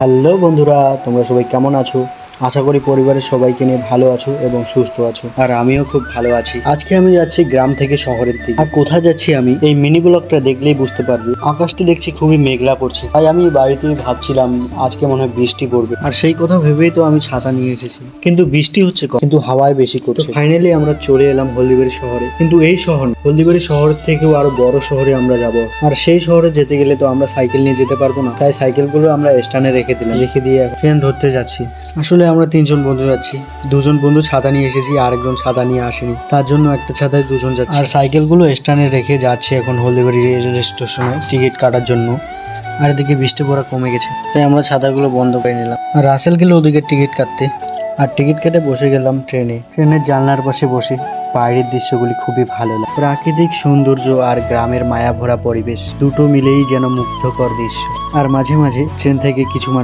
Hello বন্ধুরা, তোমরা সবাই কেমন আছো? আশা করি পরিবারের সবাইকে নিয়ে ভালো আছো এবং সুস্থ আছো। আর আমিও খুব ভালো আছি। আজকে আমি যাচ্ছি গ্রাম থেকে শহরের দিকে। আর কোথায় যাচ্ছি আমি এই মিনি ব্লগটা দেখলেই বুঝতে পারবে। আকাশটা দেখছি খুবই মেঘলা করছে, তাই আমি বাড়িতে ভাবছিলাম আজকে মনে হয় বৃষ্টি পড়বে। আর সেই কথা ভেবেই তো আমি ছাতা নিয়ে এসেছি, কিন্তু বৃষ্টি হচ্ছে কম, কিন্তু হাওয়ায় বেশি করছে। ফাইনালি আমরা চলে এলাম হলদিবাড়ি শহরে। কিন্তু এই শহর হলদিবাড়ি শহরের থেকেও আরো বড় শহরে আমরা যাব। আর সেই শহরে যেতে গেলে তো আমরা সাইকেল নিয়ে যেতে পারবো না, তাই সাইকেলগুলো আমরা স্ট্যান্ডে রেখে দিয়ে ট্রেন ধরতে যাচ্ছি। আসলে আমরা 3জন বন্ধু যাচ্ছি। 2জন বন্ধু ছাতা নিয়ে এসেছি, আরেকজন ছাতা নিয়ে আসেনি, তার জন্য একটা ছাতায় 2জন যাচ্ছি। আর সাইকেলগুলো স্ট্যান্ডে রেখে যাচ্ছে এখন হলদিবাড়ি রেল স্টেশনে টিকিট কাটার জন্য। আর এদিকে বৃষ্টি পড়া কমে গেছে, তাই আমরা ছাতাগুলো বন্ধ করে নিলাম। আর রাসেল গেল ওদিকে টিকিট কাটতে। আর টিকিট কেটে বসে গেলাম ট্রেনের জানলার পাশে বসে। বাইরের দৃশ্যগুলি খুবই ভালো লাগে। প্রাকৃতিক সৌন্দর্য আর গ্রামের মায়া ভরা পরিবেশ দুটো মিলেই যেন মুগ্ধকর দৃশ্য। আর মাঝে মাঝে ট্রেন থেকে কিছু মানুষ